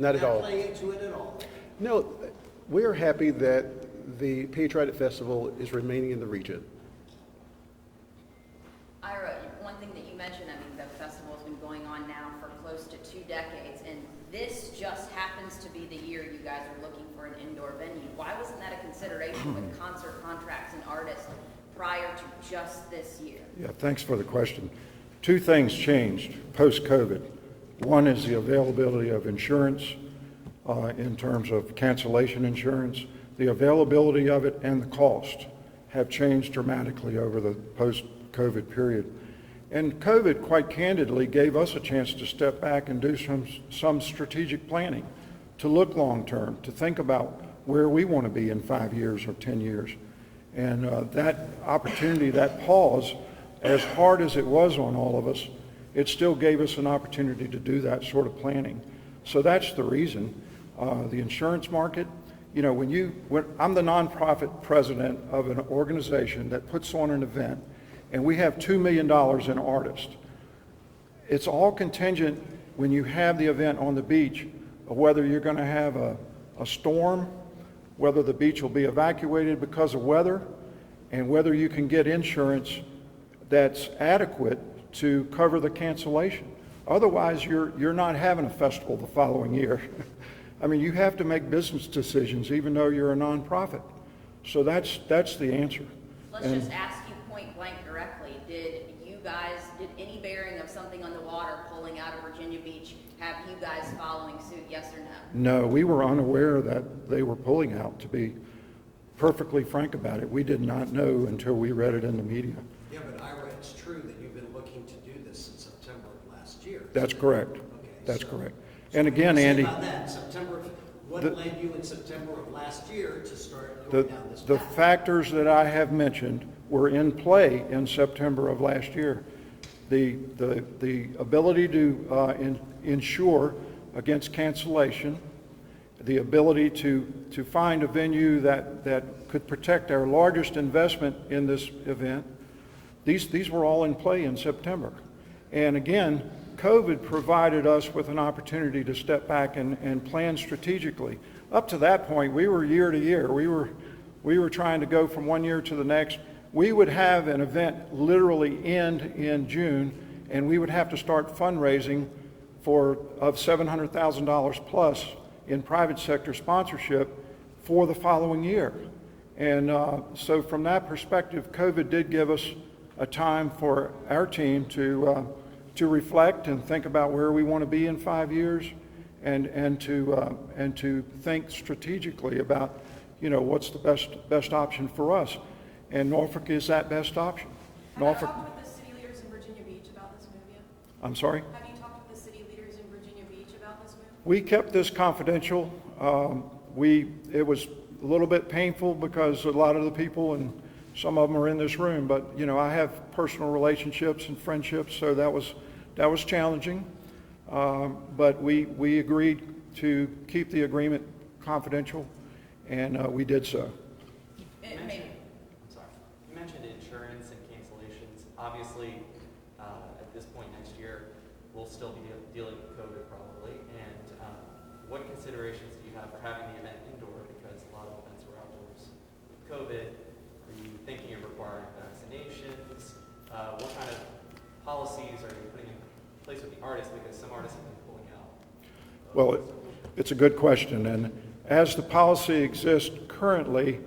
Not at all. play into it at all? No, we're happy that the Patriotic Festival is remaining in the region. Ira, one thing that you mentioned, I mean, the festival's been going on now for close to 2 decades, and this just happens to be the year you guys are looking for an indoor venue. Why wasn't that a consideration with concert contracts and artists prior to just this year? Yeah, thanks for the question. 2 things changed post-COVID. One is the availability of insurance in terms of cancellation insurance. The availability of it and the cost have changed dramatically over the post-COVID period. And COVID, quite candidly, gave us a chance to step back and do some strategic planning, to look long-term, to think about where we want to be in 5 years or 10 years. And that opportunity, that pause, as hard as it was on all of us, it still gave us an opportunity to do that sort of planning. So that's the reason. The insurance market, you know, I'm the nonprofit president of an organization that puts on an event, and we have $2 million in artists. It's all contingent when you have the event on the beach of whether you're going to have a storm, whether the beach will be evacuated because of weather, and whether you can get insurance that's adequate to cover the cancellation. Otherwise, you're not having a festival the following year. I mean, you have to make business decisions even though you're a nonprofit. So that's the answer. Let's just ask you point blank directly. Did any bearing of something on the water pulling out of Virginia Beach have you guys following suit, yes or no? No, we were unaware that they were pulling out, to be perfectly frank about it. We did not know until we read it in the media. Yeah, but Ira, it's true that you've been looking to do this since September of last year. That's correct. Okay, That's so- correct. So And what do again, you say Andy, about that? What led you in September of last year to start the, going down this the path? factors that I have mentioned were in play in September of last year. The ability to insure against cancellation, the ability to find a venue that could protect our largest investment in this event, these were all in play in September. And again, COVID provided us with an opportunity to step back and plan strategically. Up to that point, we were year to year. We were trying to go from one year to the next. We would have an event literally end in June, and we would have to start fundraising of $700,000 plus in private sector sponsorship for the following year. And so from that perspective, COVID did give us a time for our team to reflect and think about where we want to be in 5 years, and to think strategically about, you know, what's the best option for us. And Norfolk is that best option. Have you talked with the city leaders in Virginia Beach about this move yet? I'm sorry? Have you talked with the city leaders in Virginia Beach about this move? We kept this confidential. It was a little bit painful because a lot of the people, and some of them are in this room, but you know, I have personal relationships and friendships, so that was challenging. But we agreed to keep the agreement confidential, and we did so. You mentioned insurance and cancellations. Obviously, at this point next year, we'll still be dealing with COVID probably. And what considerations do you have for having the event indoor? Because a lot of events were outdoors with COVID. Are you thinking of requiring vaccinations? What kind of policies are you putting in place with the artists? Because some artists have been pulling out. Well, it's a good question. And as the policy exists currently,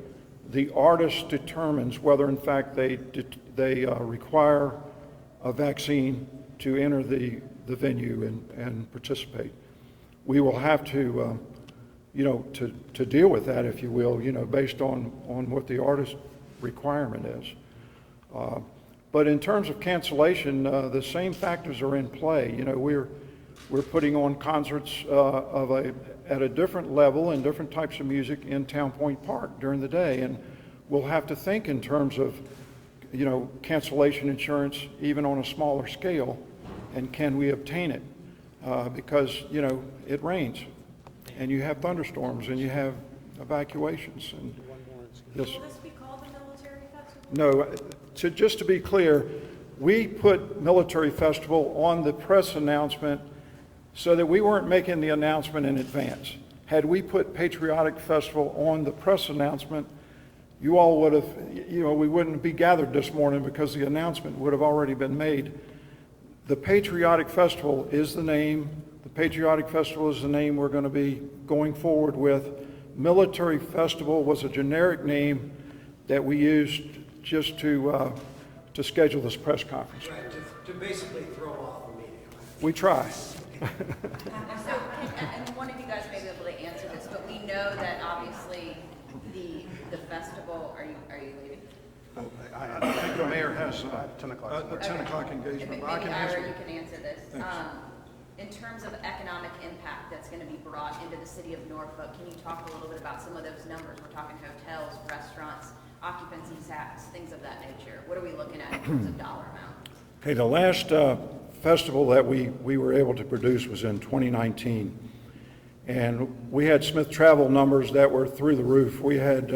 the artist determines whether in fact they require a vaccine to enter the venue and participate. We will have to, to deal with that, if you will, based on what the artist requirement is. But in terms of cancellation, the same factors are in play. We're putting on concerts at a different level and different types of music in Town Point Park during the day, and we'll have to think in terms of cancellation insurance even on a smaller scale, and can we obtain it? Because it rains, and you have thunderstorms, and you have evacuations. And yes. Will this be called the Military Festival? No, just to be clear, we put Military Festival on the press announcement so that we weren't making the announcement in advance. Had we put Patriotic Festival on the press announcement, you all would have, we wouldn't be gathered this morning because the announcement would have already been made. The Patriotic Festival is the name. The Patriotic Festival is the name we're going to be going forward with. Military Festival was a generic name that we used just to schedule this press conference. Right, to basically throw off the meeting. We try. So, and one of you guys may be able to answer this, but we know that obviously the festival, are you leaving? I think the mayor has a 10 o'clock engagement. Maybe but I can Ira, answer. you can answer this. Thanks. In terms of economic impact that's going to be brought into the city of Norfolk, can you talk a little bit about some of those numbers? We're talking hotels, restaurants, occupancy tax, things of that nature. What are we looking at in terms of dollar amount? Okay, the last festival that we were able to produce was in 2019. And we had Smith Travel numbers that were through the roof. We had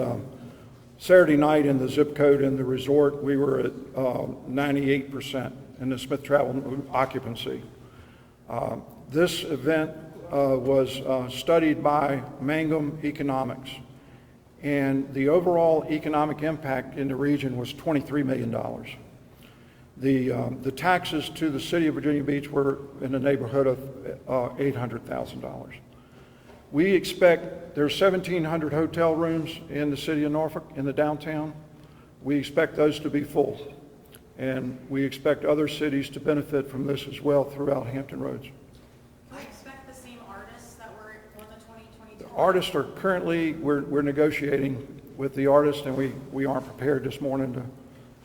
Saturday night in the zip code in the resort, we were at 98% in the Smith Travel occupancy. This event was studied by Mangum Economics, and the overall economic impact in the region was $23 million. The taxes to the city of Virginia Beach were in the neighborhood of $800,000. We expect there's 1,700 hotel rooms in the city of Norfolk, in the downtown. We expect those to be full, and we expect other cities to benefit from this as well throughout Hampton Roads. Do you expect the same artists that were on the 2022? The artists are currently, we're negotiating with the artists, and we aren't prepared this morning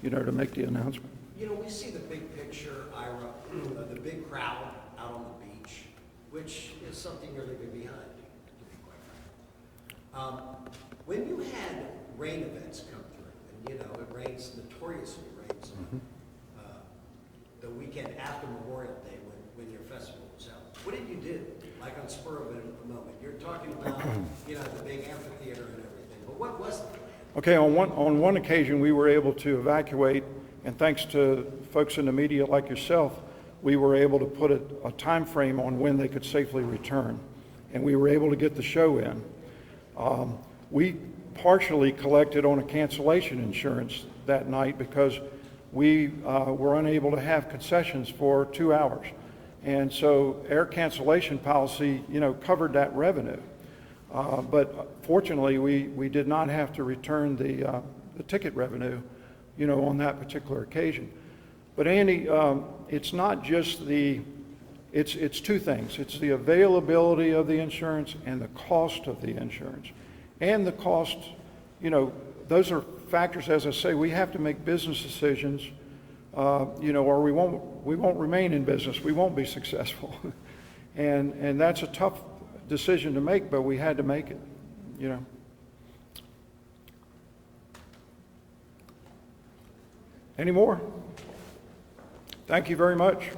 to make the announcement. We see the big picture, Ira, the big crowd out on the beach, which is something you're leaving behind, to be quite frank. When you had rain events come through, and it rains, notoriously rains on the weekend after Memorial Day when your festival was out, what did you do? Like on spur of a moment, you're talking about, the big amphitheater and everything, but what was the plan? Okay, on one occasion, we were able to evacuate, and thanks to folks in the media like yourself, we were able to put a time frame on when they could safely return, and we were able to get the show in. We partially collected on a cancellation insurance that night because we were unable to have concessions for 2 hours, and so air cancellation policy, covered that revenue. But fortunately, we did not have to return the ticket revenue, on that particular occasion. But Andy, it's not just it's two things. It's the availability of the insurance and the cost of the insurance. And the cost, those are factors, as I say, we have to make business decisions, or we won't remain in business. We won't be successful. And that's a tough decision to make, but we had to make it, Any more? Thank you very much.